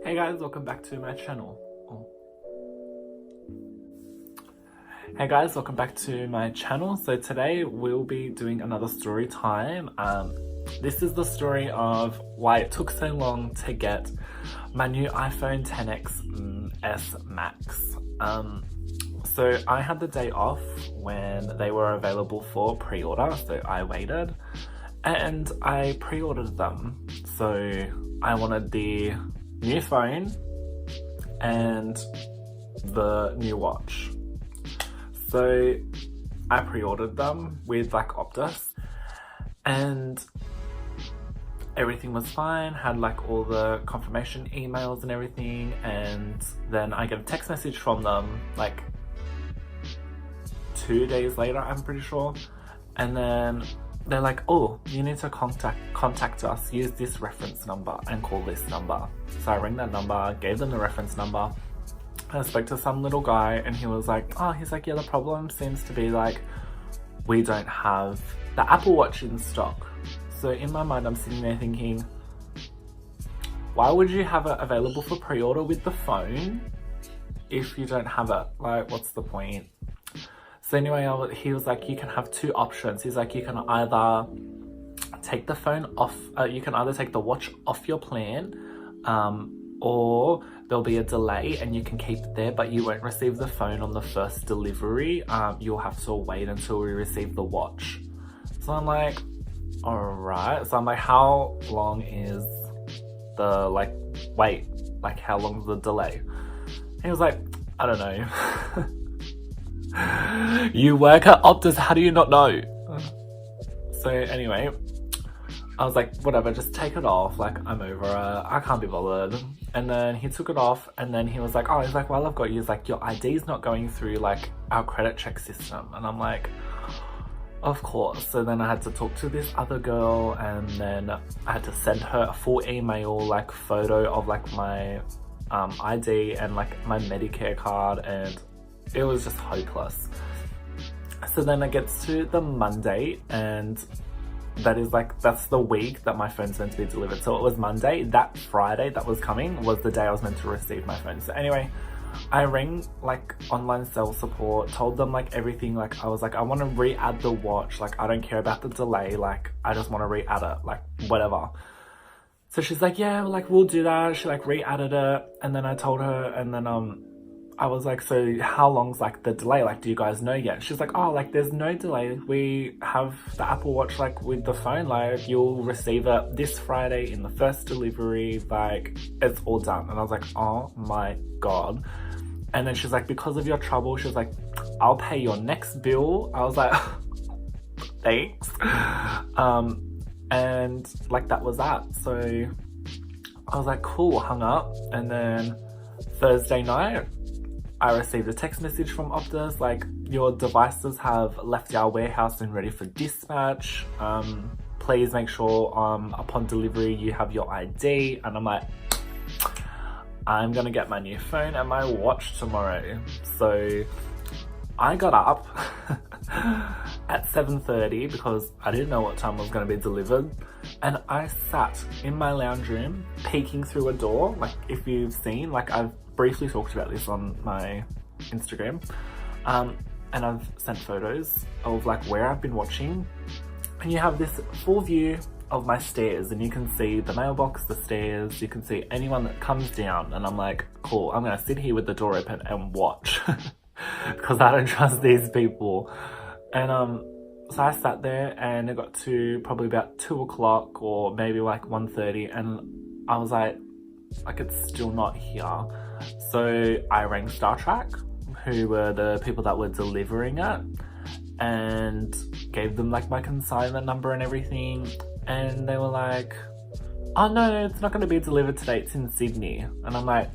Hey guys, welcome back to my channel. Hey guys, welcome back to my channel. So today we'll be doing another story time. This is the story of why it took so long to get my new iPhone XS Max. So I had the day off when they were available for pre-order, so I waited and I pre-ordered them. So I wanted the new phone and the new watch. So I pre-ordered them with like Optus and everything was fine, had like all the confirmation emails and everything, and then I get a text message from them like 2 days later, I'm pretty sure, and then they're like, oh, you need to contact us, use this reference number and call this number. So I rang that number, gave them the reference number. I spoke to some little guy and he was like, yeah, the problem seems to be like, we don't have the Apple Watch in stock. So in my mind, I'm sitting there thinking, why would you have it available for pre-order with the phone if you don't have it? Like, what's the point? So anyway, he was like, you can have two options. He's like, you can either take the phone off, you can either take the watch off your plan, or there'll be a delay and you can keep it there, but you won't receive the phone on the first delivery. You'll have to wait until we receive the watch. So I'm like, all right. So I'm like, how long is the wait? Like, how long is the delay? He was like, I don't know. You work at Optus, how do you not know? So anyway, I was like, whatever, just take it off. Like, I'm over it. I can't be bothered. And then he took it off and then he was like, oh, he's like, well, I've got you. He's like, your ID's not going through like our credit check system. And I'm like, of course. So then I had to talk to this other girl and then I had to send her a full email, like photo of like my ID and like my Medicare card, and it was just hopeless. So then it gets to the Monday and that's the week that my phone's meant to be delivered. So it was Monday. That Friday that was coming was the day I was meant to receive my phone. So anyway, I rang like online sales support, told them like everything. Like I was like, I want to re-add the watch. Like I don't care about the delay. Like I just want to re-add it, like whatever. So she's like, yeah, like we'll do that. She like re-added it. And then I told her, and then I was like, so how long's like the delay? Like, do you guys know yet? She's like, oh, like there's no delay. We have the Apple Watch like with the phone, like you'll receive it this Friday in the first delivery, like it's all done. And I was like, oh my God. And then she's like, because of your trouble, she's like, I'll pay your next bill. I was like, thanks. And like that was that. So I was like, cool, hung up. And then Thursday night, I received a text message from Optus, like, your devices have left our warehouse and ready for dispatch. Please make sure upon delivery you have your ID. And I'm like, I'm gonna get my new phone and my watch tomorrow. So I got up at 7:30 because I didn't know what time it was gonna be delivered. And I sat in my lounge room peeking through a door. Like, if you've seen, like I've briefly talked about this on my Instagram, and I've sent photos of like where I've been watching, and you have this full view of my stairs and you can see the mailbox, the stairs, you can see anyone that comes down, and I'm like, cool, I'm gonna sit here with the door open and watch because I don't trust these people. And so I sat there and it got to probably about 2 o'clock or maybe like 1:30, and I was like it's still not here. So I rang Star Trek, who were the people that were delivering it, and gave them like my consignment number and everything. And they were like, oh no, it's not going to be delivered today, it's in Sydney. And I'm like,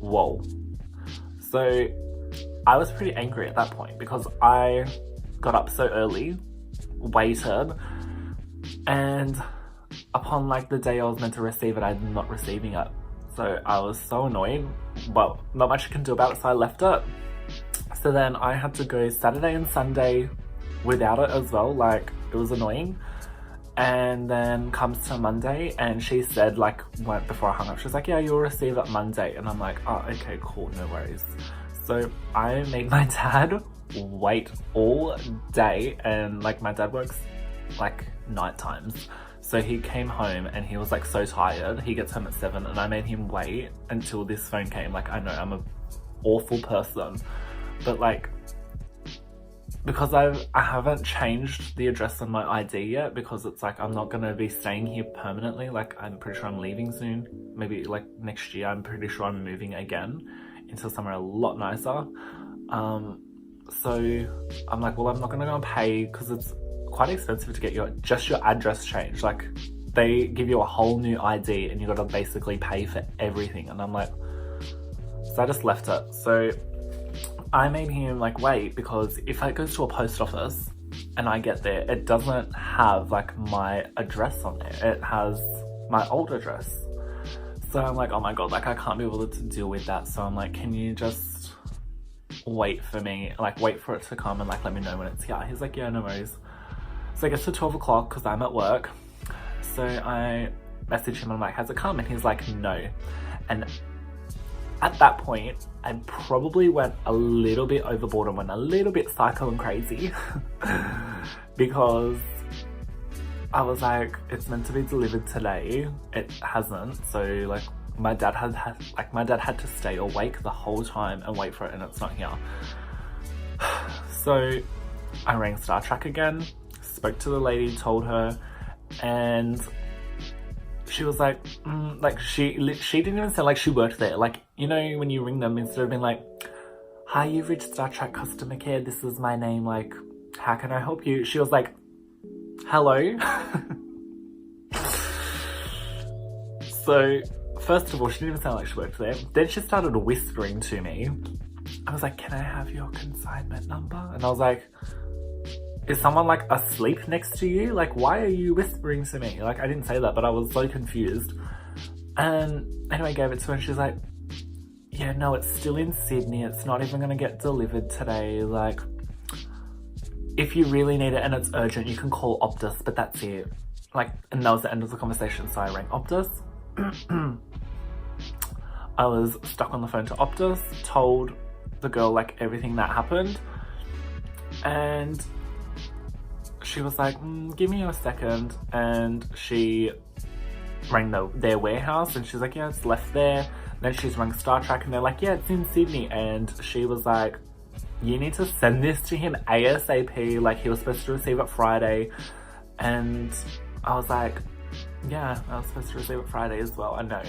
whoa. So I was pretty angry at that point because I got up so early, waited, and upon like the day I was meant to receive it, I'm not receiving it. So I was so annoyed, but not much I can do about it, so I left it. So then I had to go Saturday and Sunday without it as well. Like, it was annoying. And then comes to Monday, and she said, like, before I hung up, she was like, yeah, you'll receive it Monday. And I'm like, oh, okay, cool, no worries. So I made my dad wait all day, and like my dad works like night times. So he came home and he was like so tired. He gets home at 7 and I made him wait until this phone came. Like, I know I'm an awful person, but like, because I haven't changed the address on my ID yet, because it's like I'm not gonna be staying here permanently. Like, I'm pretty sure I'm leaving soon. Maybe like next year, I'm pretty sure I'm moving again into somewhere a lot nicer. So I'm like, well, I'm not gonna go and pay, because it's quite expensive to get your address changed. Like, they give you a whole new ID and you gotta basically pay for everything. And I'm like, so I just left it. So I made him like wait, because if it goes to a post office and I get there, it doesn't have like my address on there. It has my old address. So I'm like, oh my God, like I can't be able to deal with that. So I'm like, can you just wait for me, like wait for it to come and like let me know when it's here? He's like, yeah, no worries. So it gets to 12 o'clock because I'm at work. So I message him and I'm like, has it come? And he's like, no. And at that point, I probably went a little bit overboard and went a little bit psycho and crazy because I was like, it's meant to be delivered today. It hasn't. So like my dad had to stay awake the whole time and wait for it, and it's not here. So I rang Star Trek again, spoke to the lady, told her, and she was like, like she didn't even sound like she worked there. Like, you know, when you ring them, instead of being like, hi, you've reached Star Trek customer care, this is my name, like, how can I help you? She was like, hello. So first of all, she didn't even sound like she worked there. Then she started whispering to me. I was like, can I have your consignment number? And I was like, is someone like asleep next to you? Like, why are you whispering to me? Like, I didn't say that, but I was so confused. And anyway, I gave it to her and she's like, yeah, no, it's still in Sydney. It's not even gonna get delivered today. Like, if you really need it and it's urgent, you can call Optus, but that's it. Like, and that was the end of the conversation. So I rang Optus. I was stuck on the phone to Optus, told the girl like everything that happened. And she was like, give me a second. And she rang their warehouse and she's like, yeah, it's left there. Then she's rang Star Trek and they're like, yeah, it's in Sydney. And she was like, you need to send this to him ASAP. Like, he was supposed to receive it Friday. And I was like, yeah, I was supposed to receive it Friday as well. I know.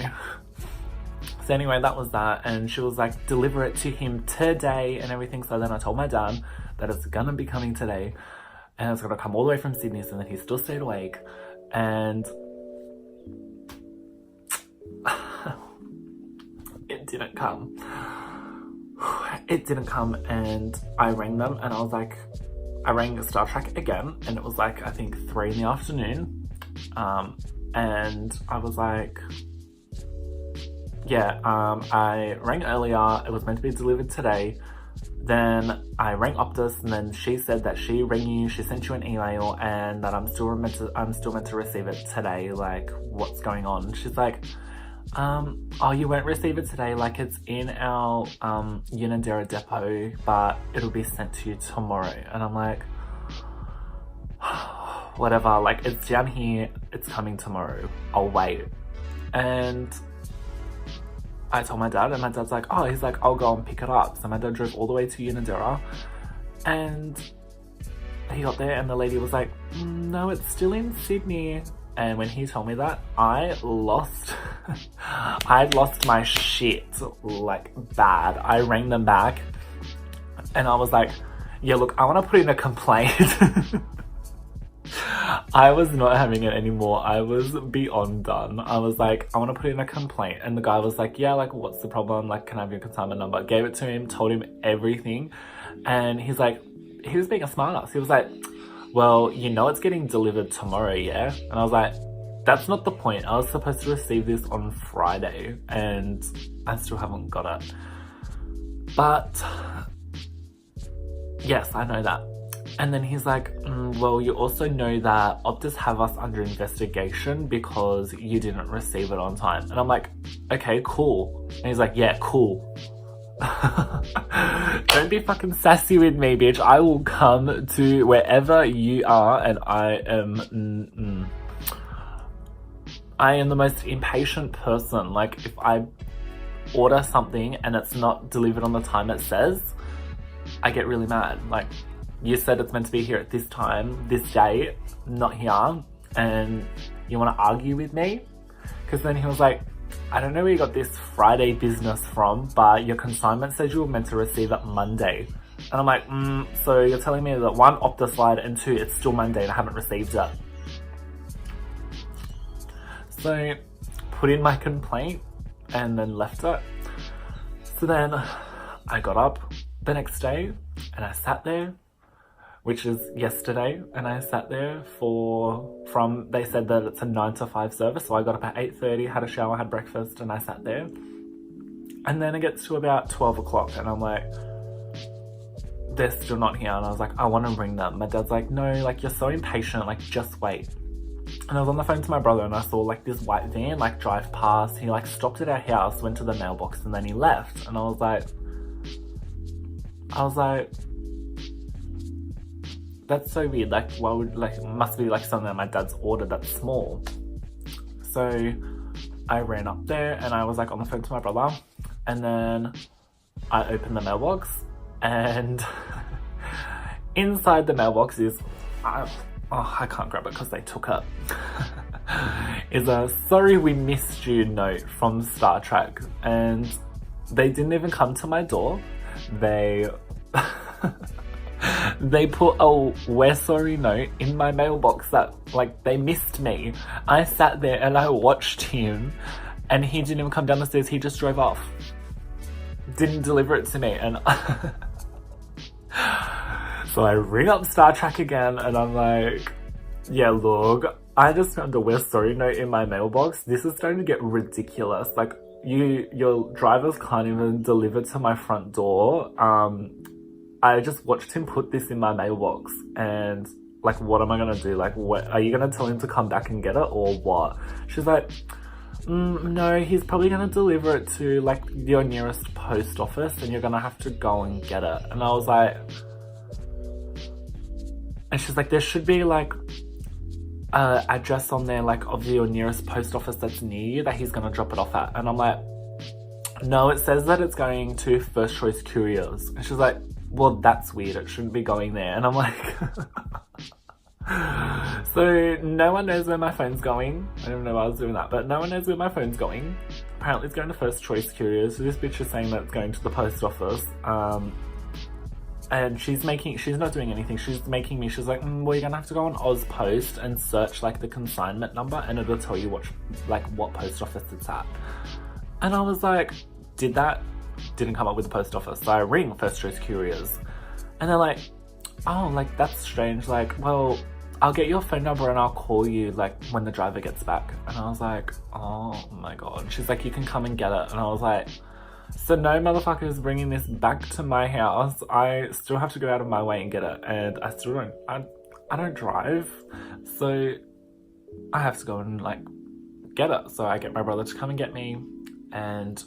So anyway, that was that. And she was like, deliver it to him today and everything. So then I told my dad that it's gonna be coming today. And it's gonna come all the way from Sydney, so that he still stayed awake. And it didn't come. It didn't come, and I rang them and I was like, I rang Star Trek again, and it was like, I think 3 in the afternoon. And I was like, yeah, I rang earlier, it was meant to be delivered today. Then I rang Optus and then she said that she rang you, she sent you an email and that I'm still meant to receive it today. Like, what's going on? She's like, oh, you won't receive it today. Like, it's in our Unanderra depot, but it'll be sent to you tomorrow. And I'm like, whatever, like, it's down here, it's coming tomorrow, I'll wait. And I told my dad and my dad's like, oh, he's like, I'll go and pick it up. So my dad drove all the way to Unanderra and he got there and the lady was like, no, it's still in Sydney. And when he told me that, I'd lost my shit, like, bad. I rang them back and I was like, yeah, look, I want to put in a complaint. I was not having it anymore. I was beyond done. I was like, I want to put in a complaint. And the guy was like, yeah, like, what's the problem? Like, can I have your consignment number? Gave it to him, told him everything. And he's like, he was being a smartass. He was like, well, you know it's getting delivered tomorrow, yeah? And I was like, that's not the point. I was supposed to receive this on Friday and I still haven't got it. But yes, I know that. And then he's like, well, you also know that Optus have us under investigation because you didn't receive it on time. And I'm like, okay, cool. And he's like, yeah, cool. Don't be fucking sassy with me, bitch. I will come to wherever you are, and I am the most impatient person. Like, if I order something and it's not delivered on the time it says, I get really mad. Like, you said it's meant to be here at this time, this date, not here, and you want to argue with me? Because then he was like, I don't know where you got this Friday business from, but your consignment says you were meant to receive it Monday. And I'm like, so you're telling me that one, Optus lied, and two, it's still Monday and I haven't received it. So, put in my complaint and then left it. So then I got up the next day and I sat there, which is yesterday, and I sat there they said that it's a 9 to 5 service, so I got up at 8:30, had a shower, had breakfast, and I sat there. And then it gets to about 12 o'clock, and I'm like, they're still not here, and I was like, I want to ring them. My dad's like, no, like, you're so impatient, like, just wait. And I was on the phone to my brother, and I saw, like, this white van, like, drive past. He, like, stopped at our house, went to the mailbox, and then he left. And I was like, that's so weird. Like, why would, like, it must be like something that my dad's ordered that's small. So I ran up there and I was like on the phone to my brother, and then I opened the mailbox, and inside the mailbox is, I can't grab it because they took it, is a sorry we missed you note from Star Trek. And they didn't even come to my door. They put a we're sorry note in my mailbox that, like, they missed me. I sat there and I watched him, and he didn't even come down the stairs. He just drove off. Didn't deliver it to me. And so I ring up Star Trek again, and I'm like, yeah, look, I just found a we're sorry note in my mailbox. This is starting to get ridiculous. Like, your drivers can't even deliver to my front door. I just watched him put this in my mailbox, and, like, what am I gonna do? Like, what are you gonna tell him to come back and get it, or what? She's like, no, he's probably gonna deliver it to, like, your nearest post office, and you're gonna have to go and get it. And I was like, and she's like, there should be, like, address on there, like, of your nearest post office that's near you that he's gonna drop it off at. And I'm like, no, it says that it's going to First Choice Couriers. And she's like, well, that's weird, it shouldn't be going there. And I'm like, so no one knows where my phone's going. I don't know why I was doing that, but no one knows where my phone's going. Apparently it's going to First Choice Couriers. So this bitch is saying that it's going to the post office. And she's not doing anything. She's making me, she's like, well, you're gonna have to go on Ozpost and search, like, the consignment number, and it'll tell you what post office it's at. And I was like, didn't come up with the post office. So I ring First Choice Couriers, and they're like, oh, like, that's strange. Like, well, I'll get your phone number and I'll call you, like, when the driver gets back. And I was like, oh my God. And she's like, you can come and get it. And I was like, so no motherfucker is bringing this back to my house. I still have to go out of my way and get it. And I still don't, I don't drive. So I have to go and, like, get it. So I get my brother to come and get me, and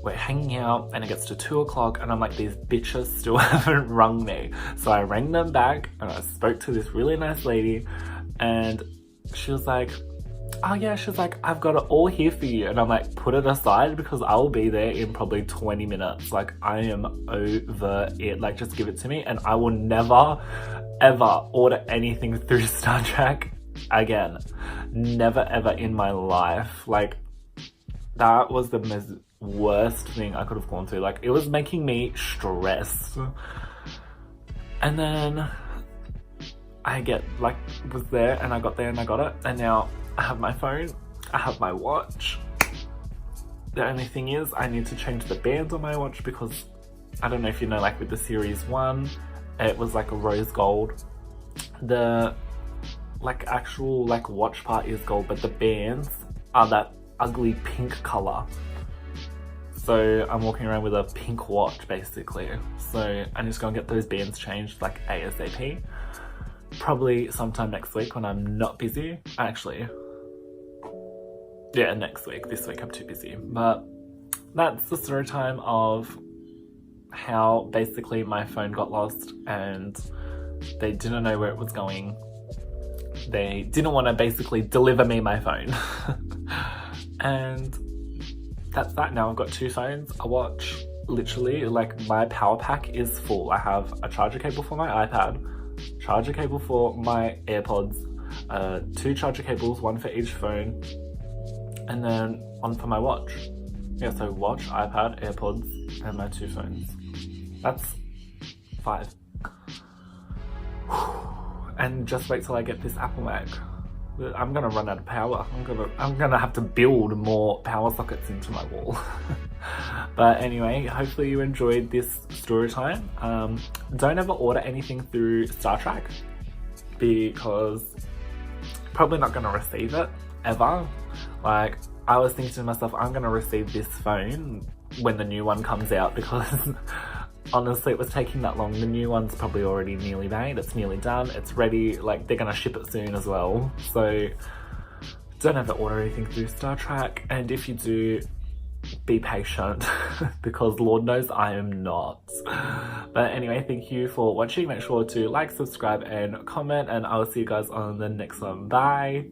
we're hanging out, and it gets to 2 o'clock, and I'm like, these bitches still haven't rung me. So I rang them back, and I spoke to this really nice lady, and she was like, oh yeah, she's like, I've got it all here for you. And I'm like, put it aside, because I'll be there in probably 20 minutes. Like, I am over it. Like, just give it to me, and I will never, ever order anything through Star Trek again. Never, ever in my life. Like, that was the worst thing I could have gone through. Like, it was making me stressed. And then I was there, and I got there and I got it, and now I have my phone, I have my watch. The only thing is, I need to change the band on my watch, because I don't know if you know, like, with the Series 1, it was like a rose gold. The, like, actual, like, watch part is gold, but the bands are that ugly pink color. So I'm walking around with a pink watch basically. So I'm just gonna get those bands changed like ASAP. Probably sometime next week when I'm not busy. Actually, yeah, next week. This week I'm too busy. But that's the story time of how basically my phone got lost and they didn't know where it was going. They didn't want to basically deliver me my phone. And that's that. Now I've got 2 phones, a watch, literally like my power pack is full. I have a charger cable for my iPad, charger cable for my AirPods, 2 charger cables, 1 for each phone, and then 1 for my watch. Yeah, so watch, iPad, AirPods, and my 2 phones. That's 5. And just wait till I get this Apple Mac. I'm gonna run out of power. I'm gonna have to build more power sockets into my wall. But anyway, hopefully you enjoyed this story time. Don't ever order anything through Star Trek because probably not gonna receive it ever. Like, I was thinking to myself, I'm gonna receive this phone when the new one comes out because honestly, it was taking that long. The new one's probably already nearly made. It's nearly done. It's ready. Like, they're gonna ship it soon as well. So don't ever order anything through Star Trek. And if you do, be patient because Lord knows I am not. But anyway, thank you for watching. Make sure to like, subscribe, and comment. And I will see you guys on the next one. Bye.